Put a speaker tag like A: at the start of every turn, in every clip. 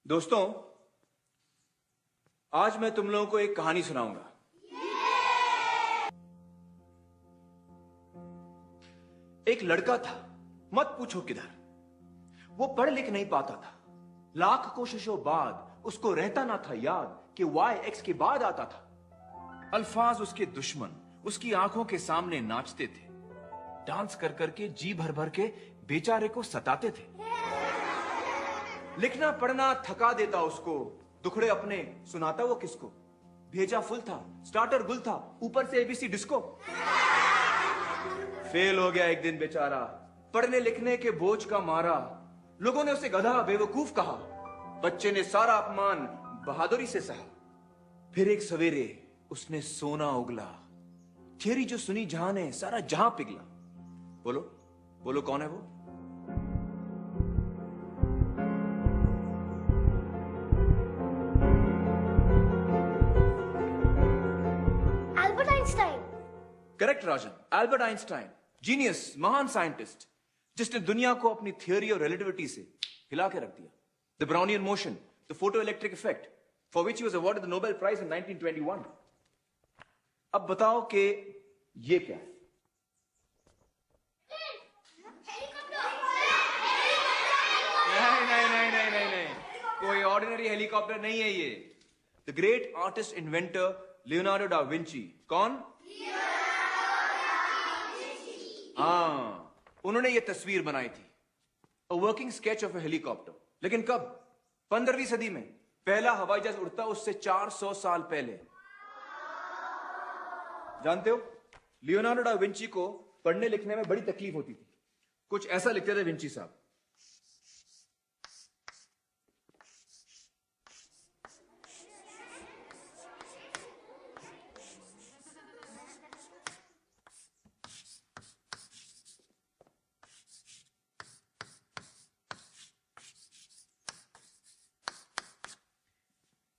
A: दोस्तों, आज मैं तुम लोगों को एक कहानी सुनाऊंगा। एक लड़का था, मत पूछो किधर। वो पढ़ लिख नहीं पाता था। लाख कोशिशों बाद उसको रहता ना था याद कि वाई एक्स के बाद आता था। अल्फाज उसके दुश्मन उसकी आंखों के सामने नाचते थे। डांस कर करके जी भर भर के बेचारे को सताते थे। लिखना पढ़ना थका देता उसको, दुखड़े अपने सुनाता वो किसको। भेजा फुल था, स्टार्टर गुल था, ऊपर से एबीसी डिस्को। फेल हो गया एक दिन बेचारा, पढ़ने लिखने के बोझ का मारा। लोगों ने उसे गधा बेवकूफ कहा। बच्चे ने सारा अपमान बहादुरी से सहा। फिर एक सवेरे उसने सोना उगला। थियरी जो सुनी जहां ने सारा जहां पिघला। बोलो बोलो कौन है वो?
B: Albert Einstein.
A: करेक्ट राजन, एल्बर्ट आइंस्टाइन, जीनियस, महान साइंटिस्ट, जिसने दुनिया को अपनी थियोरी और रिलेटिविटी से हिला के रख दिया। The Brownian motion, the photoelectric effect, for which he was awarded the Nobel prize in 1921। अब बताओ कि ये क्या है? नहीं, कोई ऑर्डिनरी हेलीकॉप्टर नहीं है ये। The great artist inventor Leonardo da Vinci. कौन? हाँ, उन्होंने ये तस्वीर बनाई थी, a working sketch of a helicopter. लेकिन कब? 15वीं सदी में। पहला हवाई जहाज उड़ता उससे 400 साल पहले। जानते हो, लियोनार्डो डा विंची को पढ़ने लिखने में बड़ी तकलीफ होती थी। कुछ ऐसा लिखते थे विंची साहब।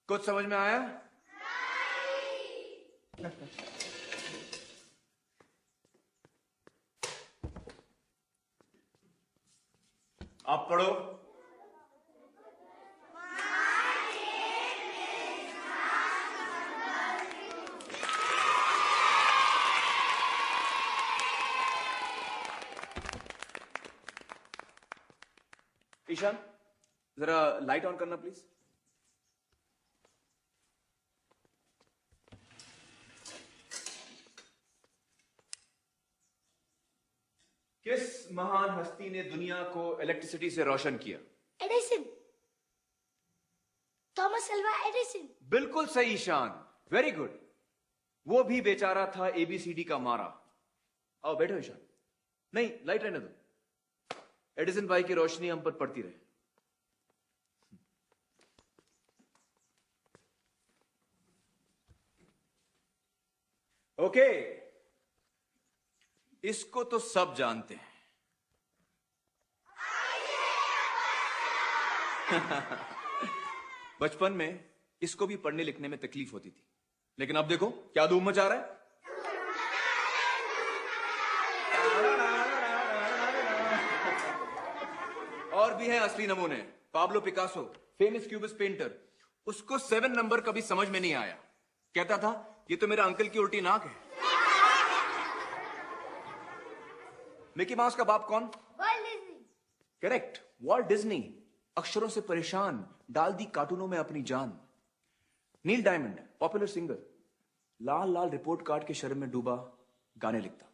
A: कुछ समझ में आया? आप पढ़ो। ईशान, जरा लाइट ऑन करना प्लीज। किस महान हस्ती ने दुनिया को इलेक्ट्रिसिटी से रोशन किया?
B: एडिसन। Thomas Alva Edison.
A: बिल्कुल सही ईशान, वेरी गुड। वो भी बेचारा था एबीसीडी का मारा। आओ बैठो ईशान। नहीं, लाइट रहने दो। एडिसन भाई की रोशनी हम पर पड़ती रहे। ओके, इसको तो सब जानते हैं। बचपन में इसको भी पढ़ने लिखने में तकलीफ होती थी, लेकिन अब देखो क्या धूम मचा रहा है। और भी हैं असली नमूने। Pablo Picasso, famous cubist painter, उसको 7 नंबर कभी समझ में नहीं आया। कहता था ये तो मेरा अंकल की उल्टी नाक है। मिकी माउस का बाप कौन?
B: World Disney.
A: Correct, Walt Disney. अक्षरों से परेशान, डाल दी कार्टूनों में अपनी जान। नील डायमंड, पॉपुलर सिंगर, लाल लाल रिपोर्ट कार्ड के शर्म में डूबा गाने लिखता।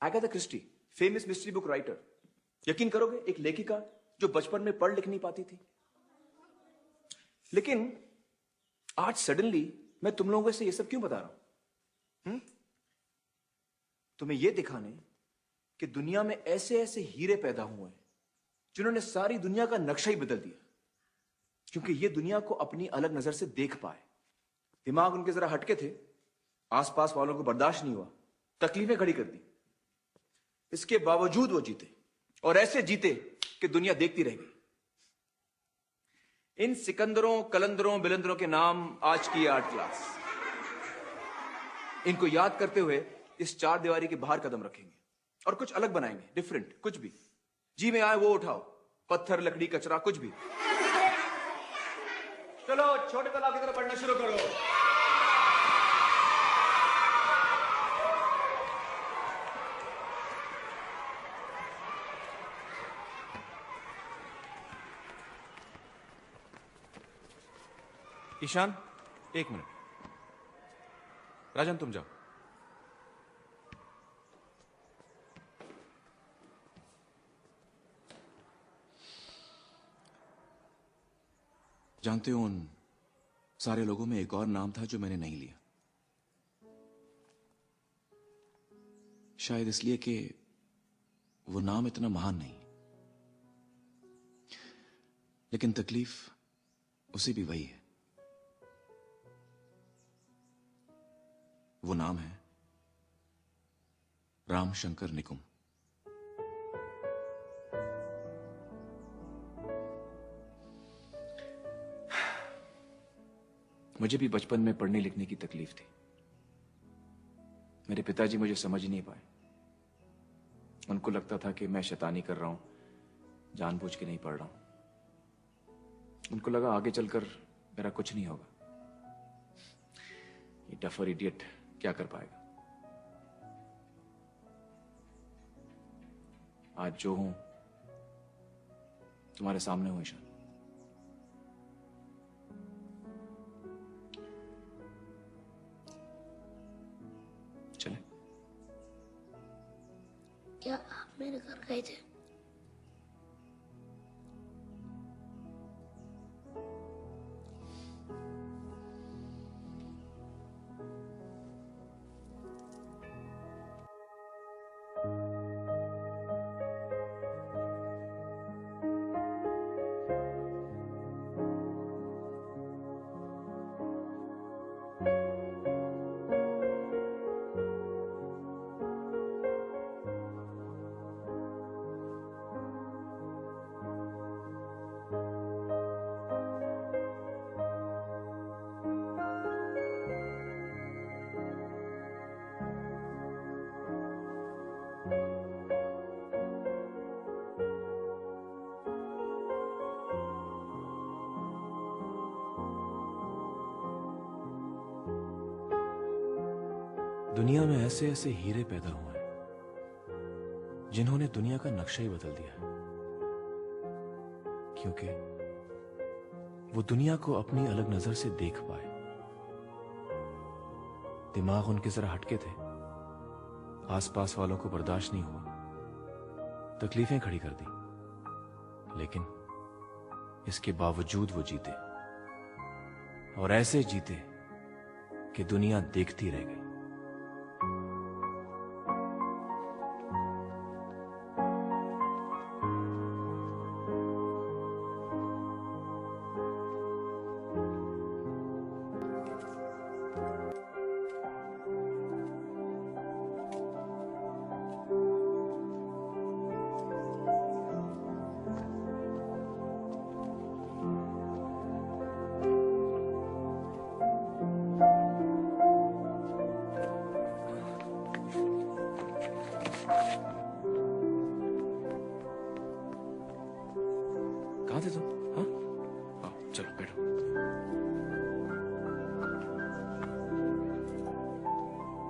A: Agatha Christie, famous mystery book writer. यकीन करोगे, एक लेखिका जो बचपन में पढ़ लिख नहीं पाती थी। लेकिन आज सडनली मैं तुम लोगों से ये सब क्यों बता रहा हूं? तुम्हें यह दिखाने कि दुनिया में ऐसे ऐसे हीरे पैदा हुए हैं जिन्होंने सारी दुनिया का नक्शा ही बदल दिया, क्योंकि ये दुनिया को अपनी अलग नजर से देख पाए। दिमाग उनके जरा हटके थे, आसपास वालों को बर्दाश्त नहीं हुआ, तकलीफें खड़ी कर दी। इसके बावजूद वो जीते, और ऐसे जीते कि दुनिया देखती रह गई। इन सिकंदरों, कलंदरों, बिलंदरों के नाम आज की आर्ट क्लास। इनको याद करते हुए इस 4 दीवारी के बाहर कदम रखेंगे और कुछ अलग बनाएंगे, डिफरेंट, कुछ भी जी में आए वो उठाओ। पत्थर, लकड़ी, कचरा, कुछ भी। चलो छोटे तालाब की तरफ बढ़ना शुरू करो। ईशान, एक मिनट। राजन, तुम जाओ। जानते हो, उन सारे लोगों में एक और नाम था जो मैंने नहीं लिया। शायद इसलिए कि वो नाम इतना महान नहीं, लेकिन तकलीफ उसे भी वही है। वो नाम है राम शंकर निकुम। मुझे भी बचपन में पढ़ने लिखने की तकलीफ थी। मेरे पिताजी मुझे समझ ही नहीं पाए। उनको लगता था कि मैं शैतानी कर रहा हूं, जानबूझ के नहीं पढ़ रहा हूं। उनको लगा आगे चलकर मेरा कुछ नहीं होगा। ये डफर इडियट क्या कर पाएगा। आज जो हूं तुम्हारे सामने हूं ईशान। चले?
B: क्या आप मेरे घर गए थे?
A: दुनिया में ऐसे ऐसे हीरे पैदा हुए हैं जिन्होंने दुनिया का नक्शा ही बदल दिया है, क्योंकि वो दुनिया को अपनी अलग नजर से देख पाए। दिमाग उनके जरा हटके थे, आसपास वालों को बर्दाश्त नहीं हुआ, तकलीफें खड़ी कर दी, लेकिन इसके बावजूद वो जीते, और ऐसे जीते कि दुनिया देखती रह गई। कहां थे तुम? हाँ, आओ, चलो बैठो।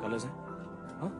A: कलर्स हैं? हाँ,